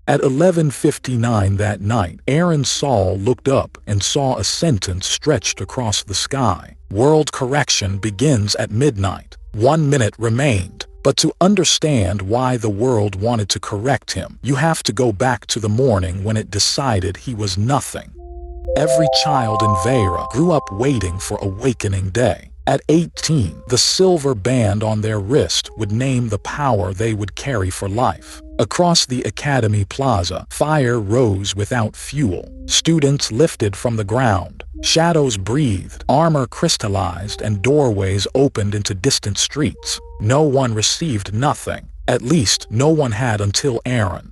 At 11:59 that night, Aren Sol looked up and saw a sentence stretched across the sky. World correction begins at midnight. 1 minute remained. But to understand why the world wanted to correct him, you have to go back to the morning when it decided he was nothing. Every child in Vera grew up waiting for Awakening Day. At 18, the silver band on their wrist would name the power they would carry for life. Across the Academy Plaza, fire rose without fuel. Students lifted from the ground. Shadows breathed, armor crystallized, and doorways opened into distant streets. No one received nothing. At least, no one had until Aren.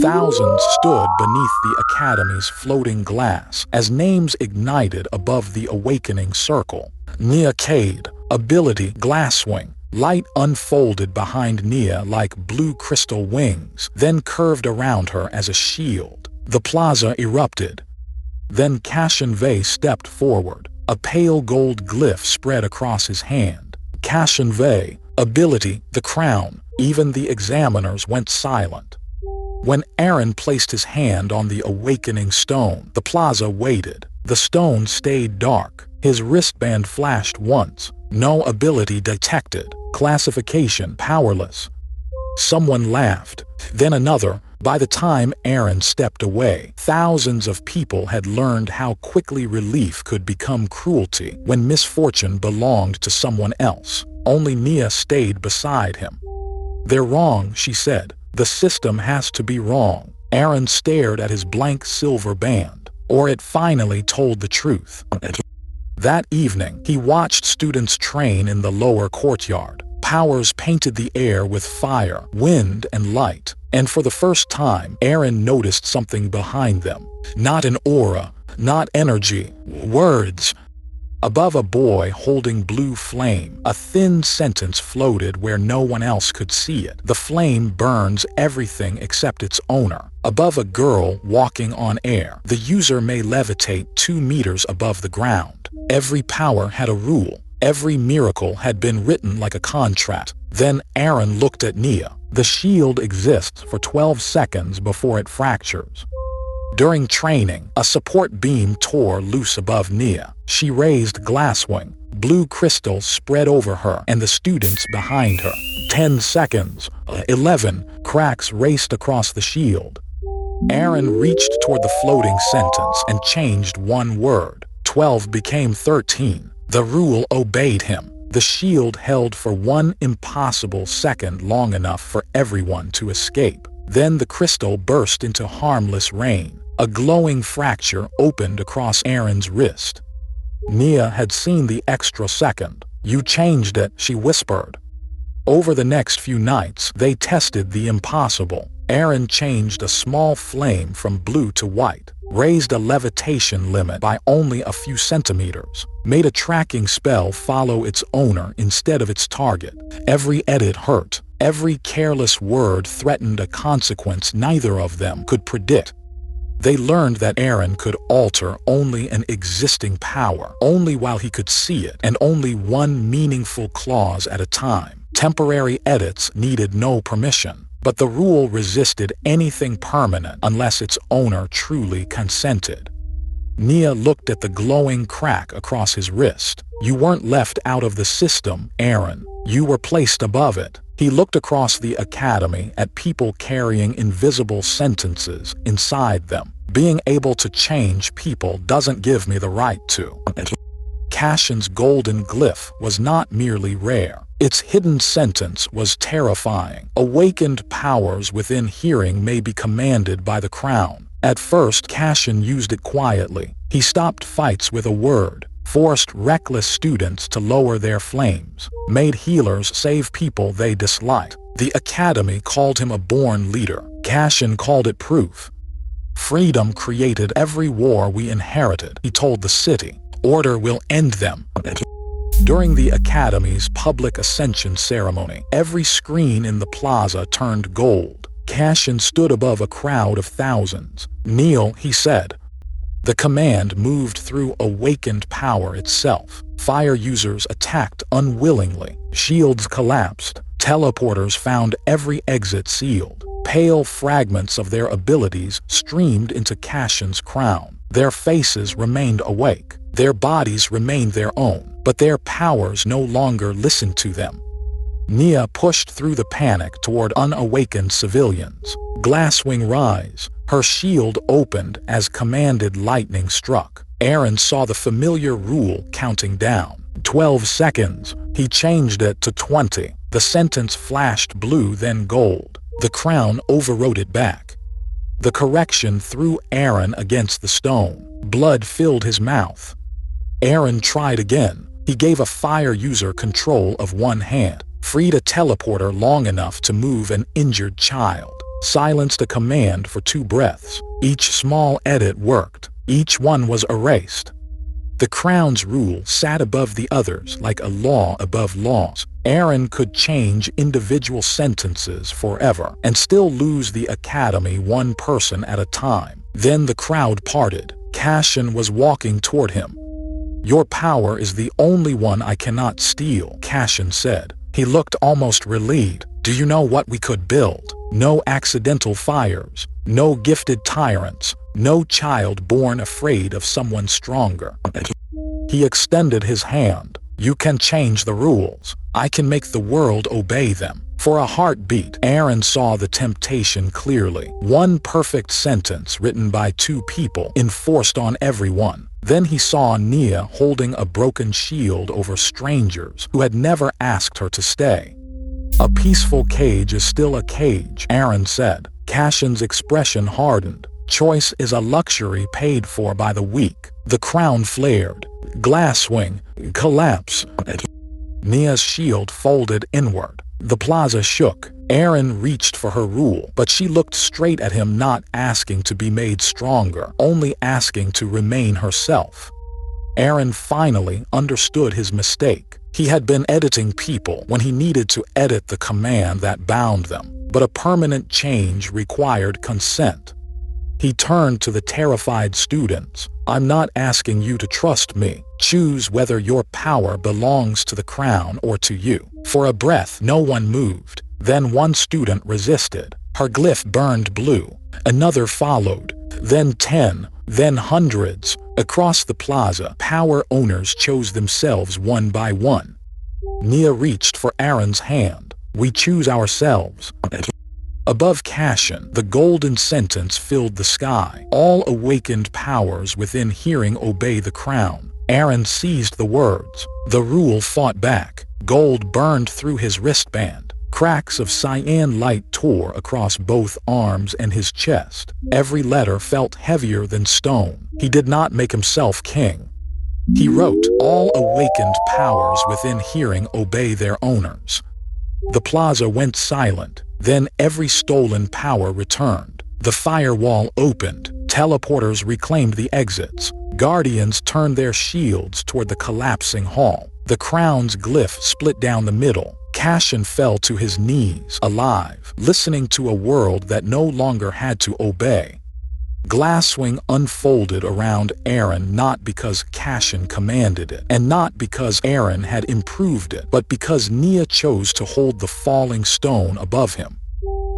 Thousands stood beneath the Academy's floating glass as names ignited above the awakening circle. Nia Cade, ability Glasswing. Light unfolded behind Nia like blue crystal wings, then curved around her as a shield. The plaza erupted. Then Cassian Vey stepped forward. A pale gold glyph spread across his hand. Cassian Vey, ability the crown. Even the examiners went silent. When Aren placed his hand on the awakening stone, the plaza waited. The stone stayed dark. His wristband flashed once. No ability detected. Classification powerless. Someone laughed. Then another. By the time Aren stepped away, thousands of people had learned how quickly relief could become cruelty when misfortune belonged to someone else. Only Nia stayed beside him. "They're wrong," she said. "The system has to be wrong." Aren stared at his blank silver band. Or it finally told the truth. That evening, he watched students train in the lower courtyard. Powers painted the air with fire, wind, and light. And for the first time, Aren noticed something behind them. Not an aura, not energy, words. Above a boy holding blue flame, a thin sentence floated where no one else could see it. The flame burns everything except its owner. Above a girl walking on air, the user may levitate 2 meters above the ground. Every power had a rule. Every miracle had been written like a contract. Then Aren looked at Nia. The shield exists for 12 seconds before it fractures. During training, a support beam tore loose above Nia. She raised Glasswing. Blue crystals spread over her and the students behind her. 10 seconds. 11. Cracks raced across the shield. Aren reached toward the floating sentence and changed one word. 12 became 13. The rule obeyed him. The shield held for 1 impossible second, long enough for everyone to escape. Then the crystal burst into harmless rain. A glowing fracture opened across Aren's wrist. Nia had seen the extra second. "You changed it," she whispered. Over the next few nights, they tested the impossible. Aren changed a small flame from blue to white, raised a levitation limit by only a few centimeters, made a tracking spell follow its owner instead of its target. Every edit hurt. Every careless word threatened a consequence neither of them could predict. They learned that Aren could alter only an existing power, only while he could see it, and only one meaningful clause at a time. Temporary edits needed no permission. But the rule resisted anything permanent unless its owner truly consented. Nia looked at the glowing crack across his wrist. "You weren't left out of the system, Aren. You were placed above it." He looked across the academy at people carrying invisible sentences inside them. "Being able to change people doesn't give me the right to." Cassian's golden glyph was not merely rare. Its hidden sentence was terrifying. Awakened powers within hearing may be commanded by the crown. At first, Cassian used it quietly. He stopped fights with a word, forced reckless students to lower their flames, made healers save people they disliked. The academy called him a born leader. Cassian called it proof. "Freedom created every war we inherited," he told the city. "Order will end them." During the Academy's public ascension ceremony, every screen in the plaza turned gold. Cassian stood above a crowd of thousands. "Kneel," he said. The command moved through awakened power itself. Fire users attacked unwillingly. Shields collapsed. Teleporters found every exit sealed. Pale fragments of their abilities streamed into Cassian's crown. Their faces remained awake. Their bodies remained their own, but their powers no longer listened to them. Nia pushed through the panic toward unawakened civilians. Glasswing rise. Her shield opened as commanded lightning struck. Aren saw the familiar rule counting down. 12 seconds. He changed it to 20. The sentence flashed blue, then gold. The crown overrode it back. The correction threw Aren against the stone. Blood filled his mouth. Aren tried again. He gave a fire user control of one hand, freed a teleporter long enough to move an injured child, silenced a command for 2 breaths. Each small edit worked. Each one was erased. The crown's rule sat above the others like a law above laws. Aren could change individual sentences forever and still lose the academy one person at a time. Then the crowd parted. Cassian was walking toward him. "Your power is the only one I cannot steal," Cassian said. He looked almost relieved. "Do you know what we could build? No accidental fires, no gifted tyrants, no child born afraid of someone stronger." He extended his hand. "You can change the rules. I can make the world obey them." For a heartbeat, Aren saw the temptation clearly. One perfect sentence written by 2 people enforced on everyone. Then he saw Nia holding a broken shield over strangers who had never asked her to stay. "A peaceful cage is still a cage," Aren said. Cassian's expression hardened. "Choice is a luxury paid for by the weak." The crown flared. Glasswing. Collapse. Nia's shield folded inward. The plaza shook. Aren reached for her rule, but she looked straight at him, not asking to be made stronger, only asking to remain herself. Aren finally understood his mistake. He had been editing people when he needed to edit the command that bound them, but a permanent change required consent. He turned to the terrified students. "I'm not asking you to trust me. Choose whether your power belongs to the crown or to you." For a breath, no one moved. Then one student resisted. Her glyph burned blue. Another followed. Then 10. Then hundreds. Across the plaza, power owners chose themselves one by one. Nia reached for Aren's hand. "We choose ourselves." Above Cassian, the golden sentence filled the sky. "All awakened powers within hearing obey the crown." Aren seized the words. The rule fought back. Gold burned through his wristband. Cracks of cyan light tore across both arms and his chest. Every letter felt heavier than stone. He did not make himself king. He wrote, "All awakened powers within hearing obey their owners." The plaza went silent. Then every stolen power returned. The firewall opened. Teleporters reclaimed the exits. Guardians turned their shields toward the collapsing hall. The crown's glyph split down the middle. Cassian fell to his knees, alive, listening to a world that no longer had to obey. Glasswing unfolded around Aren, not because Cassian commanded it, and not because Aren had improved it, but because Nia chose to hold the falling stone above him.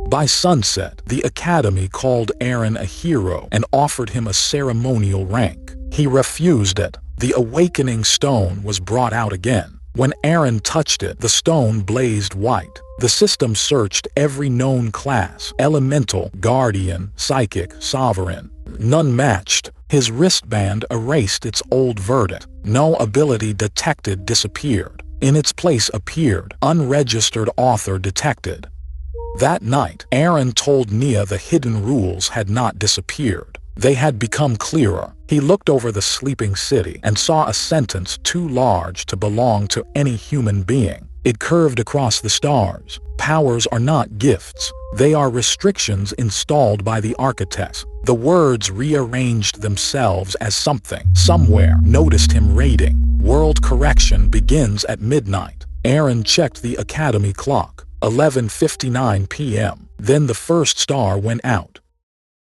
By sunset, the Academy called Aren a hero and offered him a ceremonial rank. He refused it. The awakening stone was brought out again. When Aren touched it, the stone blazed white. The system searched every known class: elemental, guardian, psychic, sovereign. None matched. His wristband erased its old verdict. No ability detected disappeared. In its place appeared unregistered author detected. That night, Aren told Nia the hidden rules had not disappeared. They had become clearer. He looked over the sleeping city and saw a sentence too large to belong to any human being. It curved across the stars. Powers are not gifts. They are restrictions installed by the architects. The words rearranged themselves as something, somewhere, noticed him raiding. World correction begins at midnight. Aren checked the Academy clock. 11:59 p.m. Then the first star went out.